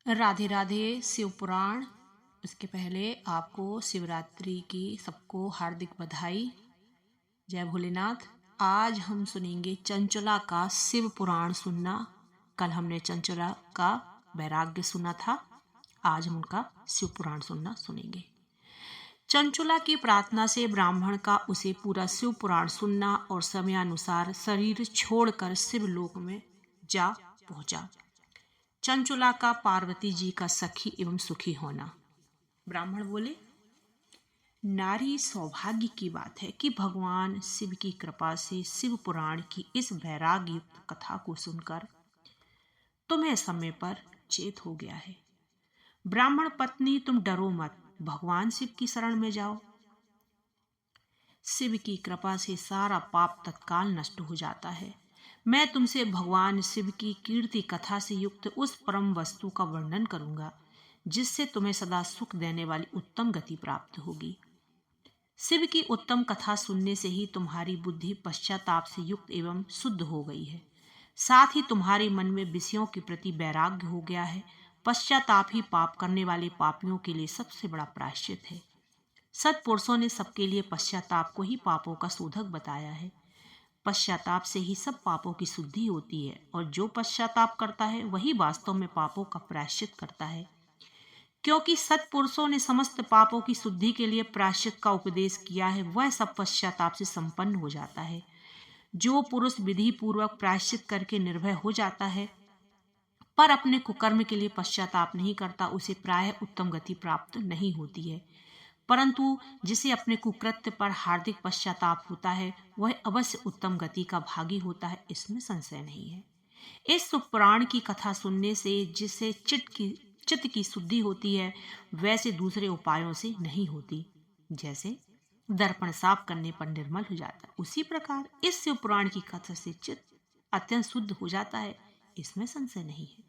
राधे राधे। शिव पुराण। इसके पहले आपको शिवरात्रि की सबको हार्दिक बधाई। जय भोलेनाथ। आज हम सुनेंगे चंचला का शिव पुराण सुनना। कल हमने चंचला का वैराग्य सुना था, आज हम उनका शिव पुराण सुनेंगे। चंचला की प्रार्थना से ब्राह्मण का उसे पूरा शिव पुराण सुनना और समयानुसार शरीर छोड़कर शिवलोक में जा पहुंचा। चंचला का पार्वती जी का सखी एवं सुखी होना। ब्राह्मण बोले, नारी सौभाग्य की बात है कि भगवान शिव की कृपा से शिव पुराण की इस वैराग्य युक्त कथा को सुनकर तुम्हें समय पर चेत हो गया है। ब्राह्मण पत्नी, तुम डरो मत, भगवान शिव की शरण में जाओ। शिव की कृपा से सारा पाप तत्काल नष्ट हो जाता है। मैं तुमसे भगवान शिव की कीर्ति कथा से युक्त उस परम वस्तु का वर्णन करूंगा जिससे तुम्हें सदा सुख देने वाली उत्तम गति प्राप्त होगी। शिव की उत्तम कथा सुनने से ही तुम्हारी बुद्धि पश्चाताप से युक्त एवं शुद्ध हो गई है। साथ ही तुम्हारे मन में विषयों के प्रति वैराग्य हो गया है। पश्चाताप ही पाप करने वाले पापियों के लिए सबसे बड़ा प्रायश्चित है। सत्पुरुषों ने सबके लिए पश्चाताप को ही पापों का शोधक बताया है। पश्चाताप से ही सब पापों की शुद्धि होती है और जो पश्चाताप करता है वही वास्तव में पापों का प्रायश्चित करता है। क्योंकि सत्पुरुषों ने समस्त पापों की शुद्धि के लिए प्रायश्चित का उपदेश किया है, वह सब पश्चाताप से संपन्न हो जाता है। जो पुरुष विधि पूर्वक प्रायश्चित करके निर्भय हो जाता है पर अपने कुकर्म के लिए पश्चाताप नहीं करता, उसे प्रायः उत्तम गति प्राप्त नहीं होती है। परंतु जिसे अपने कुकृत्य पर हार्दिक पश्चाताप होता है वह अवश्य उत्तम गति का भागी होता है, इसमें संशय नहीं है। इस पुराण की कथा सुनने से जिससे चित्त की शुद्धि होती है वैसे दूसरे उपायों से नहीं होती। जैसे दर्पण साफ करने पर निर्मल हो जाता है, उसी प्रकार इस शिव पुराण की कथा से चित्त अत्यंत शुद्ध हो जाता है, इसमें संशय नहीं है।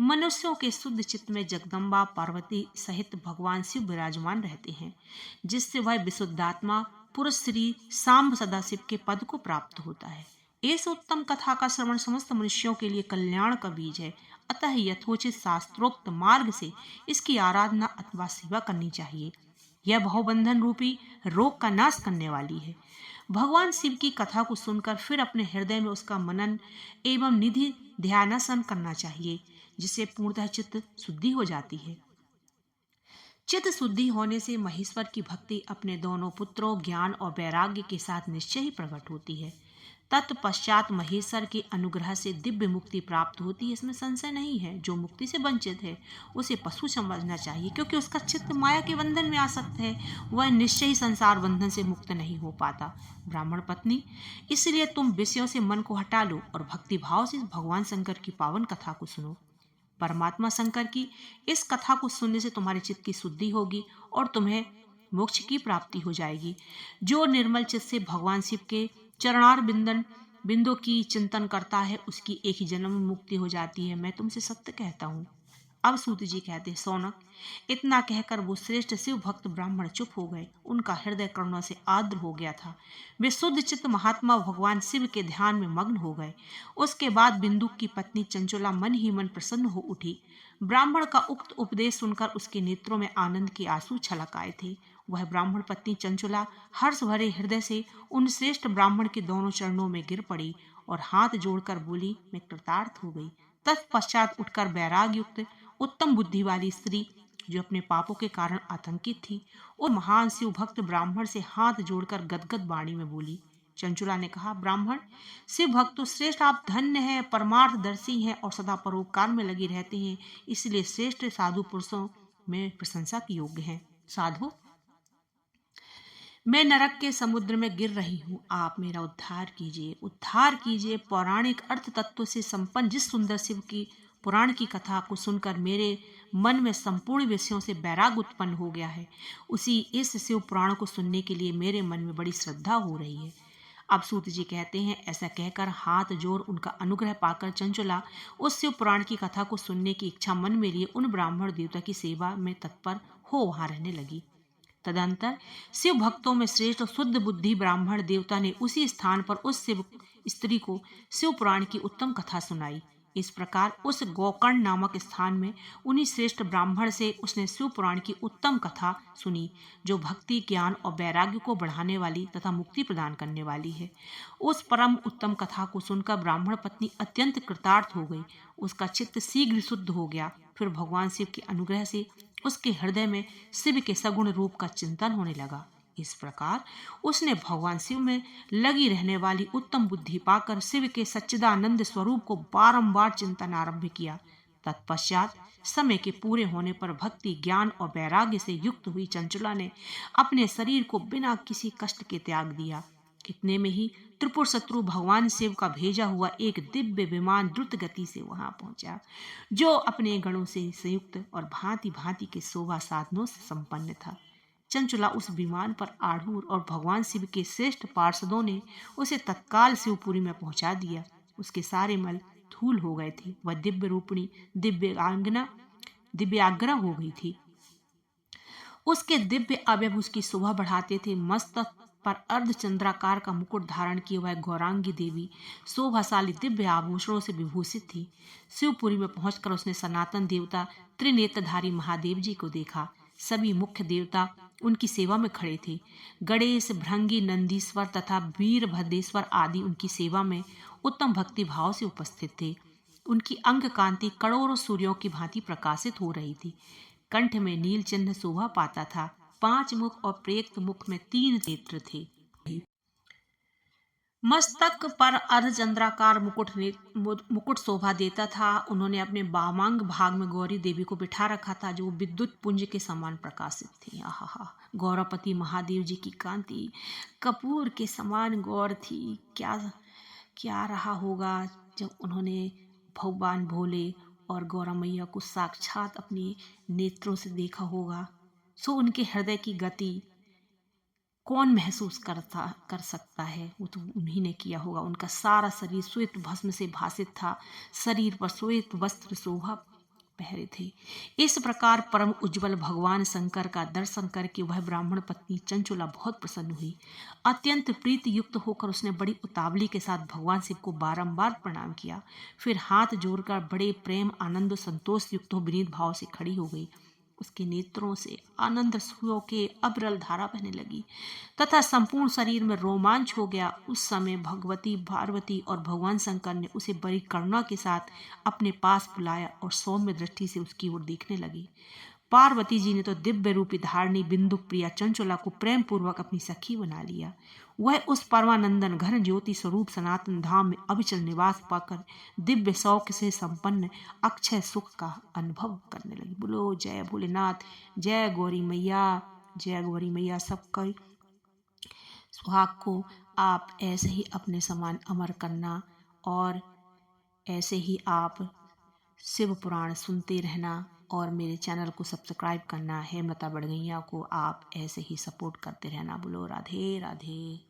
मनुष्यों के शुद्ध चित्त में जगदम्बा पार्वती सहित भगवान शिव विराजमान रहते हैं, जिससे वह विशुद्धात्मा पुरुष श्री सांब सदाशिव के पद को प्राप्त होता है। इस उत्तम कथा का श्रवण समस्त मनुष्यों के लिए कल्याण का बीज है। अतः यथोचित शास्त्रोक्त मार्ग से इसकी आराधना अथवा सेवा करनी चाहिए। यह भवबंधन रूपी रोग का नाश करने वाली है। भगवान शिव की कथा को सुनकर फिर अपने हृदय में उसका मनन एवं निधि ध्यानासन करना चाहिए, जिससे पूर्णतः चित्त शुद्धि हो जाती है। चित्त शुद्धि होने से महेश्वर की भक्ति अपने दोनों पुत्रों ज्ञान और वैराग्य के साथ निश्चय ही प्रकट होती है। तत्पश्चात महेश्वर के अनुग्रह से दिव्य मुक्ति प्राप्त होती है, इसमें संशय नहीं है। जो मुक्ति से वंचित है उसे पशु समझना चाहिए, क्योंकि उसका चित्त माया के बंधन में आसक्त है, वह निश्चय ही संसार बंधन से मुक्त नहीं हो पाता। ब्राह्मण पत्नी, इसलिए तुम विषयों से मन को हटा लो और भक्ति भाव से भगवान शंकर की पावन कथा को सुनो। परमात्मा शंकर की इस कथा को सुनने से तुम्हारे चित्त की शुद्धि होगी और तुम्हें मोक्ष की प्राप्ति हो जाएगी। जो निर्मल चित्त से भगवान शिव के चरणार बिंदों की चिंतन करता है उसकी एक ही जन्म में मुक्ति हो जाती है। मैं तुमसे सत्य कहता हूँ। अब सूत जी कहते, सौनक, इतना कहकर वो श्रेष्ठ शिव भक्त ब्राह्मण चुप हो गए। उनका हृदय करुणा से आर्द्र हो गया था। वे शुद्ध चित्त महात्मा भगवान शिव के ध्यान में मग्न हो गए। उसके बाद बिंदु की पत्नी चंचला मन ही मन प्रसन्न हो उठी। ब्राह्मण का उक्त उपदेश सुनकर उसके नेत्रों में आनंद के आंसू छलक आए थे। वह ब्राह्मण पत्नी चंचला हर्ष भरे हृदय से उन श्रेष्ठ ब्राह्मण के दोनों चरणों में गिर पड़ी और हाथ जोड़कर बोली, मैं कृतार्थ हो गई। तत्पश्चात उठकर वैराग युक्त उत्तम बुद्धि वाली स्त्री जो अपने पापों के कारण आतंकित थी, और महान शिव भक्त ब्राह्मण से हाथ जोड़कर गदगद वाणी में बोली। चंचुला ने कहा, ब्राह्मण शिव भक्त तो श्रेष्ठ, आप धन्य हैं, परमार्थदर्शी हैं और सदा परोपकार में लगे रहते हैं, इसलिए श्रेष्ठ साधु पुरुषों में प्रशंसा की योग्य हैं। साधु, मैं नरक के समुद्र में गिर रही हूँ, आप मेरा उद्धार कीजिए, उद्धार कीजिए। पौराणिक अर्थ तत्व से संपन्न जिस सुंदर शिव की पुराण की कथा को सुनकर मेरे मन में संपूर्ण विषयों से वैराग उत्पन्न हो गया है, उसी इस शिव पुराण को सुनने के लिए मेरे मन में बड़ी श्रद्धा हो रही है। अब सूत जी कहते हैं, ऐसा कहकर हाथ जोड़ उनका अनुग्रह पाकर चंचला उस शिव पुराण की कथा को सुनने की इच्छा मन में लिए उन ब्राह्मण देवता की सेवा में तत्पर हो वहां रहने लगी। तदंतर शिव भक्तों में श्रेष्ठ शुद्ध बुद्धि ब्राह्मण देवता ने उसी स्थान पर उस शिव स्त्री को शिव पुराण की उत्तम कथा सुनाई। इस प्रकार उस गोकर्ण नामक स्थान में उन्हीं श्रेष्ठ ब्राह्मण से उसने शिव पुराण की उत्तम कथा सुनी, जो भक्ति, ज्ञान और वैराग्य को बढ़ाने वाली तथा मुक्ति प्रदान करने वाली है। उस परम उत्तम कथा को सुनकर ब्राह्मण पत्नी अत्यंत कृतार्थ हो गई। उसका चित्त शीघ्र शुद्ध हो गया। फिर भगवान शिव के अनुग्रह से उसके हृदय में शिव के सगुण रूप का चिंतन होने लगा। इस प्रकार उसने भगवान शिव में लगी रहने वाली उत्तम बुद्धि पाकर शिव के सच्चिदानंद स्वरूप को बारंबार चिंतन आरंभ किया। तत्पश्चात समय के पूरे होने पर भक्ति, ज्ञान और वैराग्य से युक्त हुई चंचला ने अपने शरीर को बिना किसी कष्ट के त्याग दिया। इतने में ही त्रिपुर शत्रु भगवान शिव का भेजा हुआ एक दिव्य विमान द्रुत गति से वहां पहुंचा, जो अपने गणों से संयुक्त और भांति भांति के शोभा साधनों से संपन्न था। चंचला उस विमान पर आरूढ़ और भगवान शिव के श्रेष्ठ पार्षदों ने उसे तत्काल शिवपुरी में पहुंचा दिया। उसके सारे मल धूल हो गए थे। वह दिव्य रूपिणी दिव्यांगना हो गई थी। उसके दिव्य अवयव उसकी शोभा बढ़ाते थे। मस्तक पर अर्धचंद्राकार का मुकुट धारण किए वह गौरांगी देवी शोभाशाली दिव्य आभूषणों से विभूषित थी। शिवपुरी में पहुंचकर उसने सनातन देवता त्रिनेत्रधारी महादेव जी को देखा। सभी मुख्य देवता उनकी सेवा में खड़े थे। गणेश, भृंगी, नंदीश्वर तथा वीरभद्रेश्वर आदि उनकी सेवा में उत्तम भक्ति भाव से उपस्थित थे। उनकी अंग कांति करोड़ों सूर्यों की भांति प्रकाशित हो रही थी। कंठ में नील चिन्ह शोभा पाता था। 5 मुख और प्रत्येक मुख में 3 नेत्र थे। मस्तक पर अर्धचंद्राकार मुकुट शोभा देता था। उन्होंने अपने वामांग भाग में गौरी देवी को बिठा रखा था, जो विद्युत पुंज के समान प्रकाशित थी। आहा, गौरपति महादेव जी की कांति कपूर के समान गौर थी। क्या रहा होगा जब उन्होंने भगवान भोले और गौरा मैया को साक्षात अपने नेत्रों से देखा होगा। सो उनके हृदय की गति कौन महसूस कर सकता है? वो तो उन्हीं ने किया होगा। उनका सारा शरीर श्वेत भस्म से भासित था। शरीर पर श्वेत वस्त्र शोभा पहरे थे। इस प्रकार परम उज्जवल भगवान शंकर का दर्शन करके वह ब्राह्मण पत्नी चंचला बहुत प्रसन्न हुई। अत्यंत प्रीति युक्त होकर उसने बड़ी उतावली के साथ भगवान शिव को बारंबार प्रणाम किया। फिर हाथ जोड़कर बड़े प्रेम, आनंद, संतोष युक्त हो विनीत भाव से खड़ी हो गई। उसके नेत्रों से आनंद सुयों के अविरल धारा बहने लगी तथा संपूर्ण शरीर में रोमांच हो गया। उस समय भगवती पार्वती और भगवान शंकर ने उसे बड़ी करुणा के साथ अपने पास बुलाया और सौम्य दृष्टि से उसकी ओर देखने लगी। पार्वती जी ने तो दिव्य रूपी धारणी बिंदु प्रिया चंचला को प्रेम पूर्वक अपनी सखी बना लिया। वह उस परमानंदन घन ज्योति स्वरूप सनातन धाम में अविचल निवास पाकर दिव्य शौक से संपन्न अक्षय सुख का अनुभव करने लगी। बोलो जय भोलेनाथ, जय गौरी मैया, जय गौरी मैया। सबका सुहाग को आप ऐसे ही अपने समान अमर करना और ऐसे ही आप शिव पुराण सुनते रहना और मेरे चैनल को सब्सक्राइब करना। हेमलता बड़गैया को आप ऐसे ही सपोर्ट करते रहना। बोलो राधे राधे।